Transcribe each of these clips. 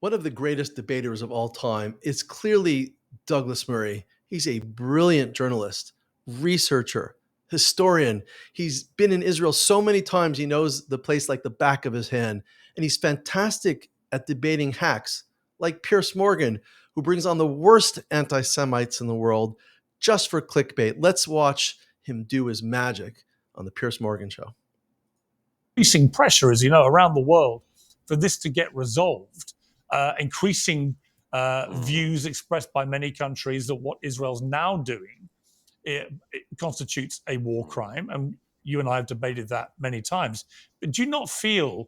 One of the greatest debaters of all time is clearly Douglas Murray. He's a brilliant journalist, researcher, historian. He's been in Israel so many times, he knows the place like the back of his hand. And he's fantastic at debating hacks like Piers Morgan, who brings on the worst anti-Semites in the world just for clickbait. Let's watch him do his magic on the Piers Morgan Show. Increasing pressure, as you know, around the world for this to get resolved. Increasing views expressed by many countries that what Israel's now doing it constitutes a war crime, and you and I have debated that many times. But do you not feel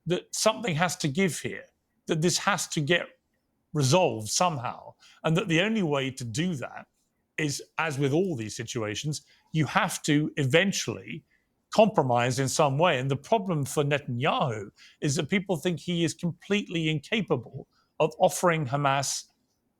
that something has to give here, that this has to get resolved somehow, and that the only way to do that is, as with all these situations, you have to eventually compromise in some way? And the problem for Netanyahu is that people think he is completely incapable of offering Hamas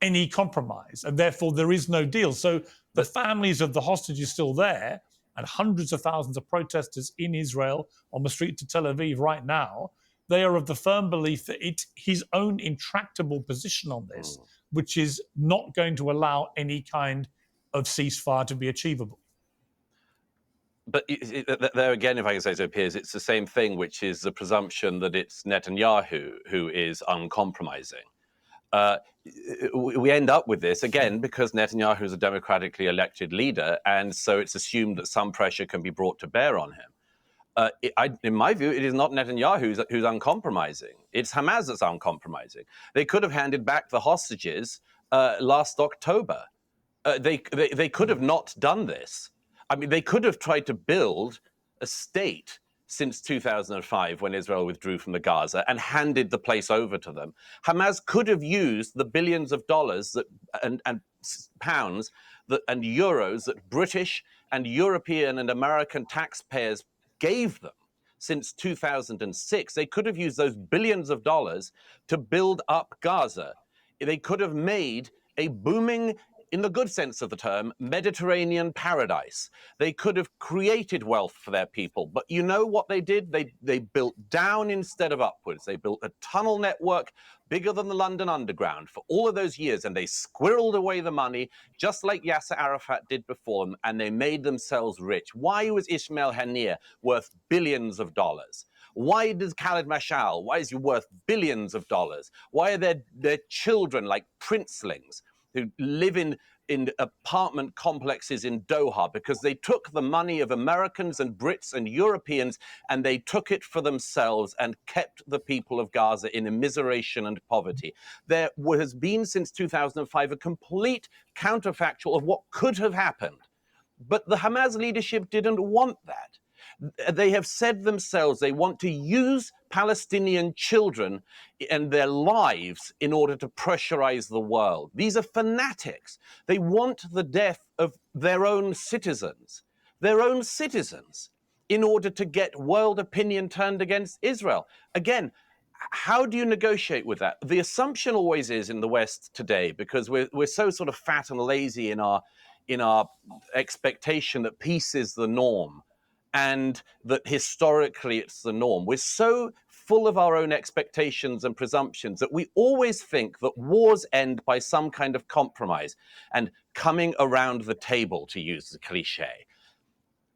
any compromise, and therefore there is no deal. So the families of the hostages still there, and hundreds of thousands of protesters in Israel on the street to Tel Aviv right now, they are of the firm belief that it's his own intractable position on this, which is not going to allow any kind of ceasefire to be achievable. But there again, if I can say so, Piers, it's the same thing, which is the presumption that it's Netanyahu who is uncompromising. We end up with this, again, because Netanyahu is a democratically elected leader, and so it's assumed that some pressure can be brought to bear on him. In my view, it is not Netanyahu who's uncompromising. It's Hamas that's uncompromising. They could have handed back the hostages last October. They could have not done this. I mean, they could have tried to build a state since 2005 when Israel withdrew from the Gaza and handed the place over to them. Hamas could have used the billions of dollars and pounds and euros that British and European and American taxpayers gave them since 2006. They could have used those billions of dollars to build up Gaza. They could have made a booming, in the good sense of the term, Mediterranean paradise. They could have created wealth for their people. But you know what they did? They built down instead of upwards. They built a tunnel network bigger than the London Underground for all of those years, and they squirreled away the money, just like Yasser Arafat did before them, and they made themselves rich. Why was Ismail Haniyeh worth billions of dollars? Why does Khaled Mashal, why is he worth billions of dollars? Why are their children like princelings who live in apartment complexes in Doha? Because they took the money of Americans and Brits and Europeans and they took it for themselves and kept the people of Gaza in immiseration and poverty. There has been since 2005 a complete counterfactual of what could have happened. But the Hamas leadership didn't want that. They have said themselves they want to use Palestinian children and their lives in order to pressurize the world. These are fanatics. They want the death of their own citizens, in order to get world opinion turned against Israel. Again, how do you negotiate with that? The assumption always is in the West today, because we're so sort of fat and lazy in our expectation that peace is the norm, and that historically it's the norm. We're so full of our own expectations and presumptions that we always think that wars end by some kind of compromise and coming around the table, to use the cliche.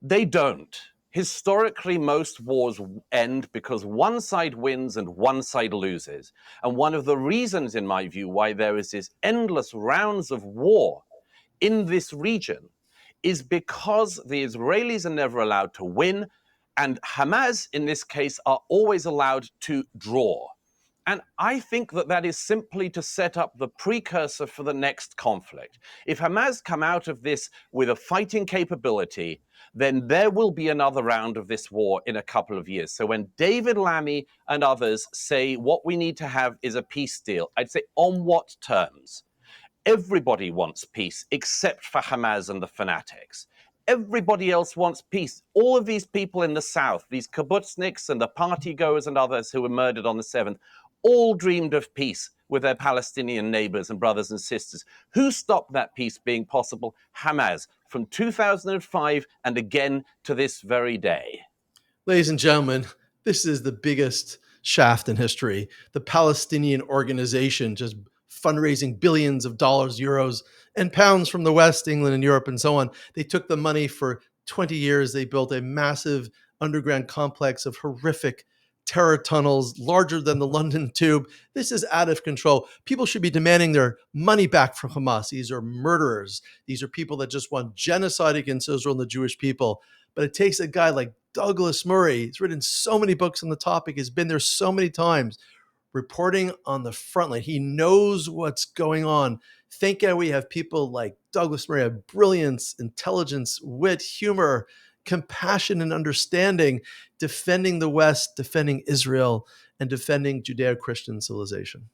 They don't. Historically, most wars end because one side wins and one side loses. And one of the reasons, in my view, why there is this endless rounds of war in this region is because the Israelis are never allowed to win, and Hamas, in this case, are always allowed to draw. And I think that is simply to set up the precursor for the next conflict. If Hamas come out of this with a fighting capability, then there will be another round of this war in a couple of years. So when David Lammy and others say what we need to have is a peace deal, I'd say on what terms? Everybody wants peace except for Hamas and the fanatics. Everybody else wants peace. All of these people in the south, these kibbutzniks and the party goers and others who were murdered on the 7th, all dreamed of peace with their Palestinian neighbors and brothers and sisters. Who stopped that peace being possible? Hamas, from 2005 and again to this very day. Ladies and gentlemen, this is the biggest shaft in history. The Palestinian organization just fundraising billions of dollars, euros, and pounds from the West, England and Europe and so on. They took the money for 20 years. They built a massive underground complex of horrific terror tunnels larger than the London Tube. This is out of control. People should be demanding their money back from Hamas. These are murderers. These are people that just want genocide against Israel and the Jewish people. But it takes a guy like Douglas Murray. He's written so many books on the topic. He's been there so many times, reporting on the front line. He knows what's going on. Thank God we have people like Douglas Murray, have brilliance, intelligence, wit, humor, compassion, and understanding, defending the West, defending Israel, and defending Judeo-Christian civilization.